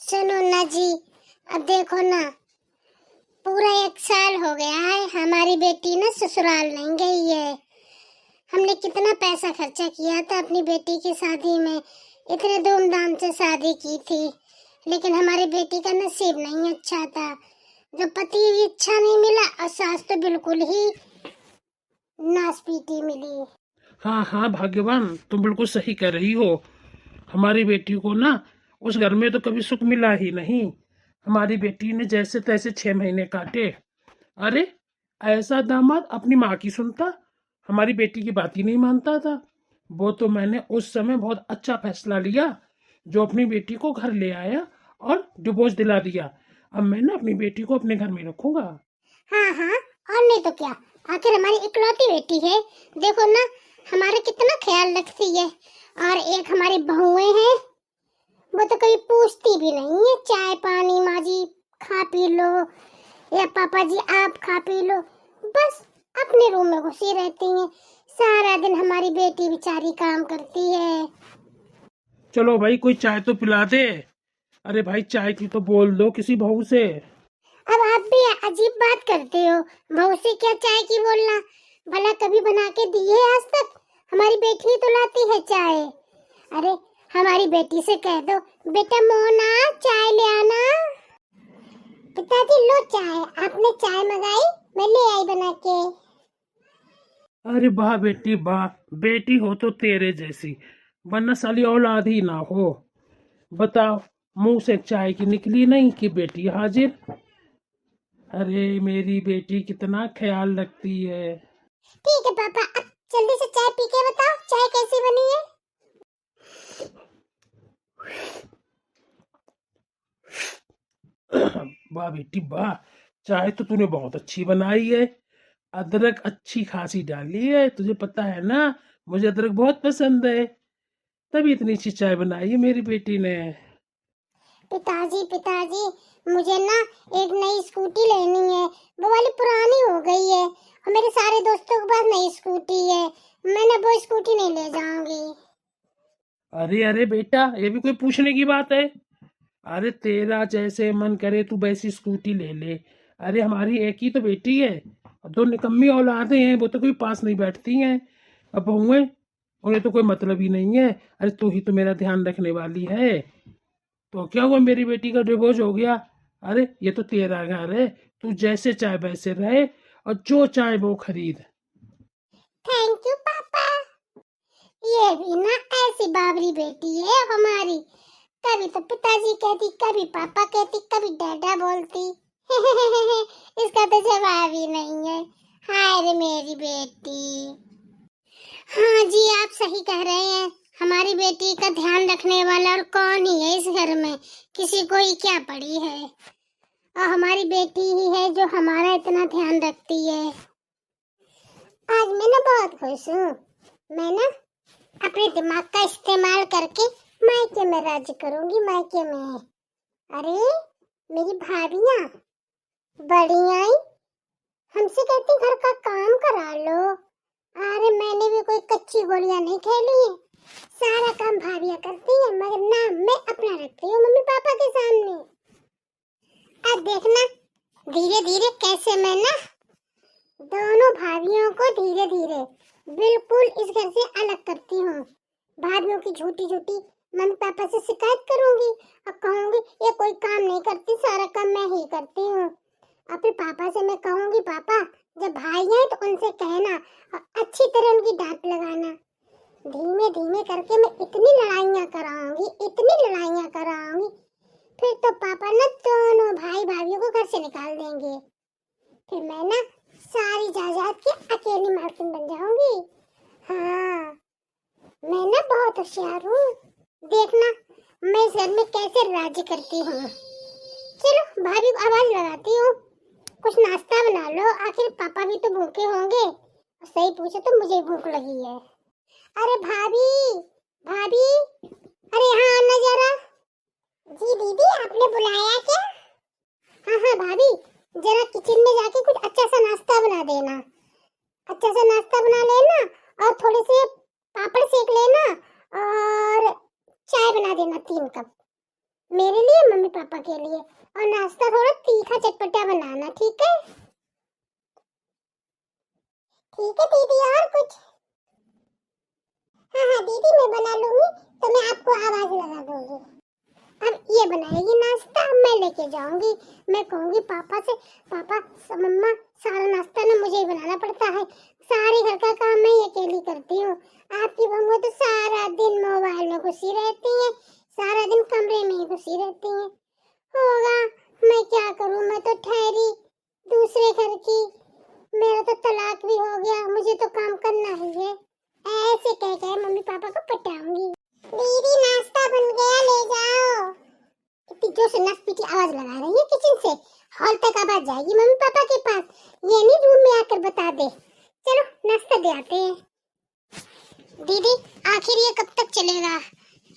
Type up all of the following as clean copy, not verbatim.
सुनो ना जी, अब देखो ना, पूरा 1 साल हो गया है हमारी बेटी ना ससुराल नहीं गई है। हमने कितना पैसा खर्चा किया था अपनी बेटी की शादी में, इतने धूमधाम से शादी की थी, लेकिन हमारी बेटी का नसीब नहीं अच्छा था। जो पति भी अच्छा नहीं मिला और सास तो बिल्कुल ही नासपीटी मिली। हाँ हाँ भाग्यवान, तुम बिल्कुल सही कह रही हो। हमारी बेटी को ना उस घर में तो कभी सुख मिला ही नहीं। हमारी बेटी ने जैसे तैसे 6 महीने काटे। अरे, ऐसा दामाद अपनी माँ की सुनता, हमारी बेटी की बात ही नहीं मानता था। वो तो मैंने उस समय बहुत अच्छा फैसला लिया, जो अपनी बेटी को घर ले आया और डिवोर्स दिला दिया। अब मैं ना अपनी बेटी को अपने घर में रखूंगा। हाँ हाँ, और नहीं तो क्या, आखिर हमारी इकलौती बेटी है। देखो ना, हमारा कितना ख्याल रखती है। और एक हमारी बहुएं हैं, वो तो कभी पूछती भी नहीं है, चाय पानी माँ जी खा पी लो या पापा जी आप खा पी लो, बस अपने रूम में घुसी रहती हैं। सारा दिन हमारी बेटी बेचारी काम करती है। चलो भाई, कोई चाय तो पिला दे। अरे भाई, चाय की तो बोल दो किसी बहू से। अब आप भी अजीब बात करते हो, बहू से क्या चाय की बोलना, भला कभी बना के दी है आज तक? हमारी बेटी ही तो लाती है चाय। अरे हमारी बेटी से कह दो, बेटा मोना चाय ले आना। पिताजी लो चाय, आपने चाय मंगाई, मैं ले आई बना के। अरे वाह बेटी वाह, बेटी हो तो तेरे जैसी, वरना साली औलाद ही ना हो। बताओ, मुंह से चाय की निकली नहीं कि बेटी हाजिर। अरे मेरी बेटी कितना ख्याल रखती है। ठीक है पापा, अब जल्दी से चाय पी के बताओ चाय कैसी बनी है। वाह बेटी वाह, चाय तो तूने बहुत अच्छी बनाई है। अदरक अच्छी खासी डाली है, तुझे पता है ना, मुझे अदरक बहुत पसंद है। तभी इतनी अच्छी चाय बनाई है मेरी बेटी ने। पिताजी पिताजी, मुझे ना एक नई स्कूटी लेनी है, वो वाली पुरानी हो गई है और मेरे सारे दोस्तों के पास नई स्कूटी है, मैं ना वो स्कूटी नहीं ले जाऊंगी। अरे अरे बेटा, ये भी कोई पूछने की बात है? अरे तेरा जैसे मन करे तू वैसी स्कूटी ले ले। अरे हमारी एक ही तो बेटी है, और दो निकम्मी औलादे हैं, वो तो कोई पास नहीं बैठती हैं। अब बहुएं, उन्हें तो कोई मतलब ही नहीं है। अरे तू ही तो मेरा ध्यान रखने वाली है। तो क्या हुआ, मेरी बेटी का डिवोर्स हो गया? अरे ये तो तेरा घर है, तू जैसे चाहे वैसे रहे और जो चाहे वो खरीद। थैंक यू पापा। ये भी ना ऐसी बाबरी बेटी है हमारी, कभी तो पिताजी कहती, कभी पापा कहती, कभी डैडा बोलती। इसका तो जवाब ही नहीं है। हाय रे मेरी बेटी। हाँ जी, आप सही कह रहे हैं, हमारी बेटी का ध्यान रखने वाला और कौन ही है इस घर में, किसी को ही क्या पड़ी है। और हमारी बेटी ही है जो हमारा इतना ध्यान रखती है। आज मैं ना बहुत खुश हूँ। मैं ना अपने दिमाग का इस्तेमाल करके मायके में राज्य करूंगी, मायके में। अरे मेरी भाभियाँ बड़ी आई, हमसे कहती घर का काम करा लो। अरे मैंने भी कोई कच्ची गोलियां नहीं खेली है, सारा काम भाभियाँ करती है, मगर नाम मैं अपना रखती हूँ मम्मी पापा के सामने। अब देखना धीरे धीरे कैसे मैं ना दोनों भाभियों को धीरे धीरे बिल्कुल इस घर से अलग करती हूँ। भाभियों की झूठी झूठी मम्मी पापा से शिकायत करूंगी और कहूंगी ये कोई काम नहीं करती, सारा काम मैं ही करती हूँ। और फिर पापा से मैं कहूंगी, पापा जब भाई हैं तो उनसे कहना और अच्छी तरह उनकी डांट लगाना। धीमे धीमे करके मैं इतनी लड़ाइयाँ कराऊंगी, इतनी लड़ाइयाँ कराऊंगी, फिर तो पापा ना दोनों भाई भाभियों को घर से निकाल देंगे। फिर मैं ना सारी जायदाद की अकेली मालकिन बन जाऊंगी। हाँ, मैं ना बहुत होशियार हूँ, देखना मैं इस घर में कैसे राज्य करती हूँ। चलो भाभी को आवाज लगाती हूँ, कुछ नाश्ता बना लो, आखिर पापा भी तो भूखे होंगे। सही पूछे तो मुझे भूख लगी है। अरे भाभी, भाभी, अरे यहाँ आना जरा। जी दीदी, आपने बुलाया क्या? हाँ हाँ भाभी, जरा किचन में जाके कुछ अच्छा सा नाश्ता बना देना। अच्छा सा नाश्ता बना लेना और थोड़े से पापड़ सेक लेना और चाय बना देना 3 कप। मेरे लिए, मम्मी पापा के लिए। और नाश्ता थोड़ा तीखा चटपटा बनाना, ठीक है? ठीक है दीदी। और कुछ? हाँ हाँ दीदी, मैं बना लूंगी, तो मैं आपको आवाज लगा दूंगी। अब ये बनाएगी नाश्ता, मैं लेके जाऊंगी। मैं कहूंगी पापा से, पापा मम्मा सारा नाश्ता ना मुझे ही बनाना पड़ता है, सारे घर का काम मैं ही अकेली करती हूँ। आपकी बहू तो सारा दिन मोबाइल में घुसी रहती है, सारा दिन कमरे में ही घुसी रहती है। होगा, मैं क्या करूँ, मैं तो ठहरी दूसरे घर की, मेरा तो तलाक भी हो गया, मुझे तो काम करना ही है। ऐसे कह के मम्मी पापा को पटाऊंगी। दीदी नाश्ता बन गया, ले जाओ। इतनी जोर से नस पीटी आवाज लगा रही है किचन से, हॉल तक आवाज जाएगी मम्मी पापा के पास, ये नहीं रूम में आकर बता दे। चलो नाश्ता दे आते हैं। दीदी आखिर ये कब तक चलेगा?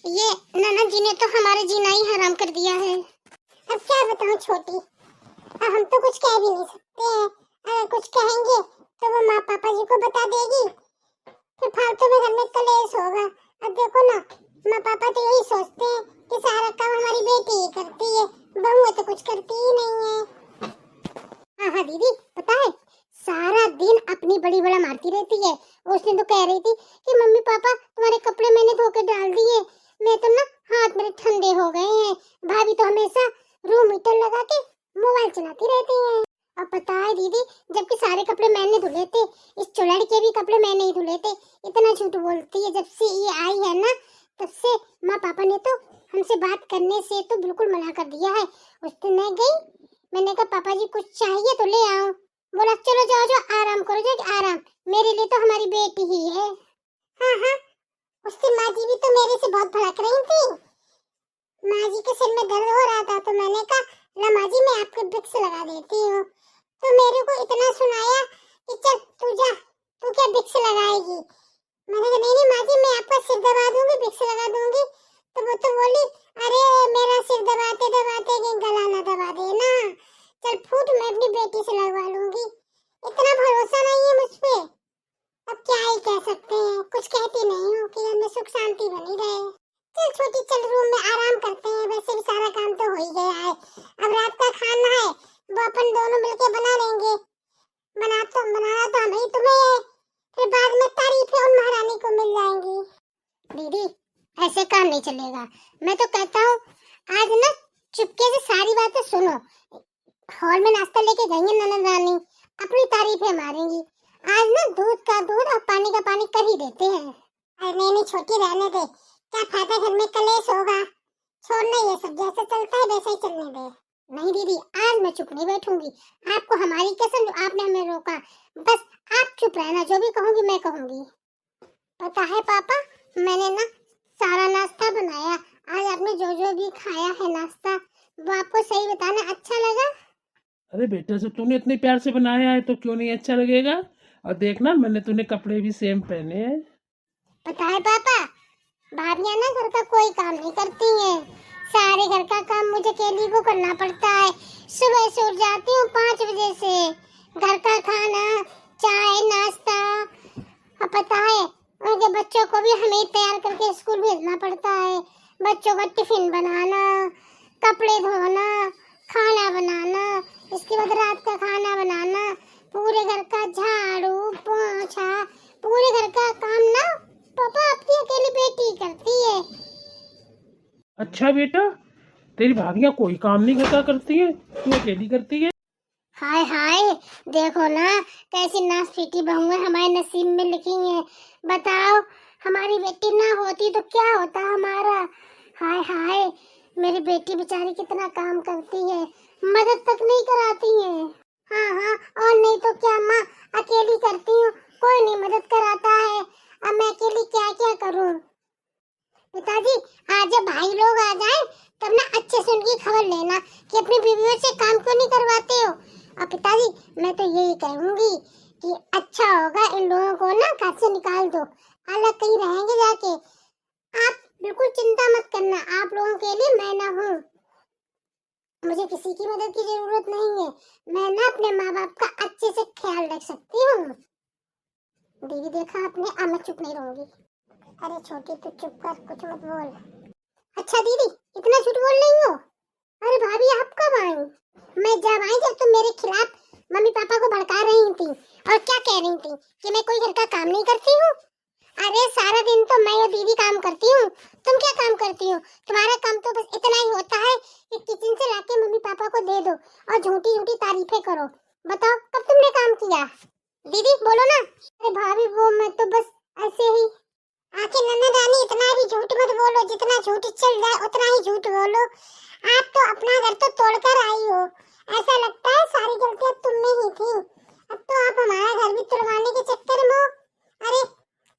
ये ननद जी ने तो हमारे जीना ही हराम कर दिया है। अब क्या बताऊं छोटी, अब हम तो कुछ कह भी नहीं सकते हैं। अगर कुछ कहेंगे तो वो माँ पापा जी को बता देगी, फिर फालतू में घर में कलेश होगा। अब देखो ना, माँ पापा तो यही सोचते हैं कि सारा काम हमारी बेटी ही करती है, बहू तो कुछ करती ही नहीं है। हाँ हाँ दीदी पता है, सारा दिन अपनी बड़ी बड़ा मारती रहती है। उस दिन तो कह रही थी कि मम्मी पापा तुम्हारे कपड़े मैंने धो के डाल दिए, मैं तो ना हाथ मेरे ठंडे हो गए हैं। भाभी तो हमेशा रूम हीटर लगा के मोबाइल चलाती रहती हैं। अब पता है दीदी, जबकि सारे कपड़े मैंने धुले थे, इस चुड़ैल के भी कपड़े मैंने ही धुले थे। इतना झूठ बोलती है। जब से ये आई है ना, तब से माँ पापा ने तो हमसे बात करने से तो बिल्कुल मना कर दिया है। उस दिन मैं गई, मैंने कहा पापा जी कुछ चाहिए तो ले आओ, बोला चलो जाओ जाओ आराम करो, जाओ आराम, मेरे लिए तो हमारी बेटी ही है। हाँ हाँ, उसकी माँ जी भी तो मेरे से बहुत भड़क रही थी। माँ जी के सिर में दर्द हो रहा था, तो मैंने कहा ला माँ जी मैं आपको विक्स लगा देती हूँ। तो मेरे को इतना सुनाया कि चल तू जा, तू क्या विक्स लगाएगी। मैंने कहा नहीं नहीं माँ जी, मैं आपका सिर दबा दूंगी, विक्स लगा दूंगी। तो वो तो बोली अरे मेरा सिर दबाते दबाते कहीं गला ना दबा देना, चल फूट, मैं अपनी बेटी से लगवा लूंगी। इतना भरोसा नहीं है मुझ पे। अब क्या ही कह सकते हैं, कुछ कहती नहीं हूँ कि हमें सुख शांति बनी रहे। चल छोटी चल रूम में आराम करते हैं, वैसे भी सारा काम तो हो ही गया है। अब रात का खाना है वो अपन दोनों मिलके बना लेंगे। बनाना तो हमें ही तुम्हें है, फिर बाद में तारीफें उन महारानी को मिल जाएंगी। दीदी ऐसे काम नहीं चलेगा। मैं तो कहता हूँ आज ना चुपके से सारी बातें सुनो। हॉल में नाश्ता लेके गई है ननद रानी, अपनी तारीफें मारेंगी। आज ना दूध का दूध और पानी का पानी कर ही देते हैं। अरे नहीं नहीं छोटी रहने दे, क्या फायदा, घर में कलेश होगा। छोड़ना ये सब, जैसे चलता है वैसे ही चलने दे। नहीं दीदी आज मैं चुप नहीं बैठूंगी, आपको हमारी कसम, जो आपने हमें रोका, बस आप चुप रहना, जो भी कहूंगी मैं कहूंगी। पता है पापा, मैंने ना सारा नाश्ता बनाया, आज आपने जो जो भी खाया है नाश्ता, वो आपको सही बताना अच्छा लगा? अरे बेटा, जब तूने इतने प्यार से बनाया है तो क्यों नहीं अच्छा लगेगा। और देखना मैंने तूने कपड़े भी सेम पहने हैं। पता है पापा, भाभियां ना घर का कोई काम नहीं करती हैं, सारे घर का काम मुझे अकेली को करना पड़ता है। सुबह से उठ जाती हूँ 5 बजे से, घर का खाना, चाय, नाश्ता, और पता है उनके बच्चों को भी हमें ही तैयार करके स्कूल भेजना पड़ता है। बच्चों का टिफिन बनाना, कपड़े धोना, खाना बनाना, इसके बाद रात का खाना बनाना, पूरे घर का झाड़ू पोंछा, पूरे घर का काम ना पापा आपकी अकेली बेटी करती है। अच्छा बेटा, तेरी भाभियां कोई काम नहीं घर का करती है, तू अकेली करती है। हाय हाय, देखो ना कैसी नासपीटी बहुएं हमारे नसीब में लिखी हैं। बताओ हमारी बेटी ना होती तो क्या होता हमारा। हाय हाय, मेरी बेटी बेचारी कितना काम करती है, मदद तक नहीं कराती है। हाँ हाँ, और नहीं तो क्या माँ, अकेली करती हूँ, कोई नहीं मदद कराता है, अब मैं अकेली क्या क्या करूँ। पिताजी आज जब भाई लोग आ जाएं तब ना अच्छे से उनकी खबर लेना कि अपनी बीवियों से काम क्यों नहीं करवाते हो। और पिताजी मैं तो यही कहूंगी कि अच्छा होगा इन लोगों को ना घर से निकाल दो, अलग कहीं रहेंगे जाके। आप बिल्कुल चिंता मत करना, आप लोगों के लिए मैं ना हूँ, मुझे किसी की मदद की जरूरत नहीं है, मैं ना अपने माँ बाप का अच्छे से ख्याल रख सकती हूँ। दीदी देखा आपने, अब मैं चुप नहीं रहूंगी। अरे छोटी तू चुप कर, कुछ मत बोल। अच्छा दीदी इतना झूठ बोल रही हो, मैं जब आई जब तुम मेरे खिलाफ मम्मी पापा को भड़का रही थी और क्या कह रही थी कि मैं कोई घर का काम नहीं करती हूँ। अरे सारा दिन तो मैं और दीदी काम करती हूँ, तुम क्या काम करती हो? तुम्हारा काम तो बस इतना ही होता है कि किचन से लाके मम्मी पापा को दे दो और झूठी झूठी तारीफें करो। बताओ कब तुमने काम किया? दीदी बोलो ना। अरे भाभी वो मैं तो बस ऐसे ही। आखिर नन्ना रानी इतना भी झूठ मत बोलो, जितना झूठ चल जाए उतना ही झूठ बोलो। आप तो अपना घर तो तोड़कर आई हो, ऐसा लगता है सारी गलतियां तुम में ही थी। अब तो आप हमारा घर भी तुड़वाने के चक्कर में हो। अरे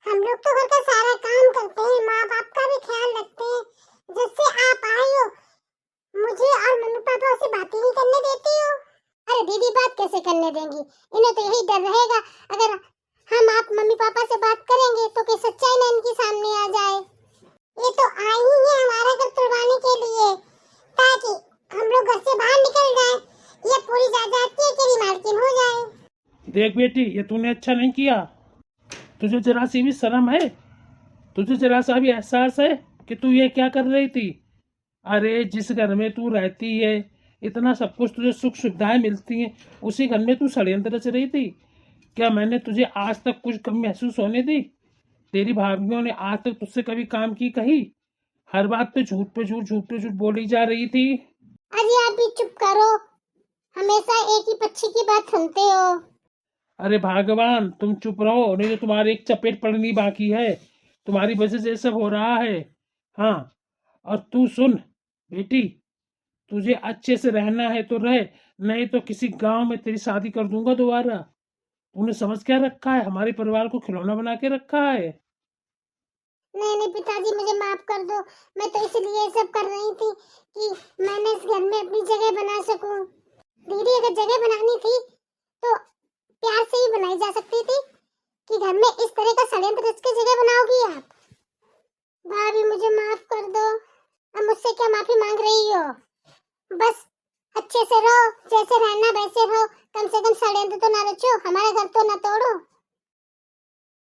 हम लोग तो घर का सारा काम करते हैं, माँ बाप का भी ख्याल रखते हैं। जब से आप आई हो मुझे और मम्मी पापा से बातें नहीं करने देती हो। अरे दीदी बात कैसे करने देंगी? इन्हें तो यही डर रहेगा अगर हम आप मम्मी पापा से बात करेंगे तो कि सच्चाई ना इनके सामने आ जाए। ये तो आई ही है हमारा घर तुड़वाने के लिए ताकि हम लोग घर से बाहर निकल जाए, ये पूरी जायदाद की अकेली मालकिन हो जाए। देख बेटी, ये तूने अच्छा नहीं किया। तुझे जरा सी भी शर्म है? तुझे जरा सा भी एहसास है कि तू ये क्या कर रही थी? अरे जिस घर में तू रहती है, इतना सब कुछ तुझे सुख सुविधाएं मिलती हैं, उसी घर में तू षड्यंत्र रच रही थी। क्या मैंने तुझे आज तक कुछ कम महसूस होने दी? तेरी भाभीियों ने आज तक तुझसे कभी काम की कही? हर बात पे झूठ पे झूठ बोली जा रही थी। अजी आप भी चुप करो, हमेशा एक ही पक्षी की बात सुनते हो। अरे भगवान, तुम चुप रहो, नहीं तो तुम्हारी एक चपेट पड़नी बाकी है। तुम्हारी वजह से ये सब हो रहा है। हाँ, और तू सुन बेटी, तुझे अच्छे से रहना है तो रह, नहीं तो किसी गांव में तेरी शादी कर दूंगा दोबारा। तूने समझ क्या रखा है? हमारे परिवार को खिलौना बना के रखा है। नहीं पिताजी मुझे माफ कर दो, मैं तो इसलिए ये सब कर रही थी कि मैंने इस घर में अपनी जगह बना सकूं। दीदी अगर जगह बनानी थी तो प्यार से ही बनाई जा सकती थी कि घर में इस तरह का षड्यंत्र रच के जगह बनाओगी आप। भाभी मुझे माफ कर दो। अब मुझसे क्या माफी मांग रही हो? बस अच्छे से रहो, जैसे रहना वैसे रहो, कम से कम षड्यंत्र तो ना रचो, हमारा घर तो ना तोड़ो।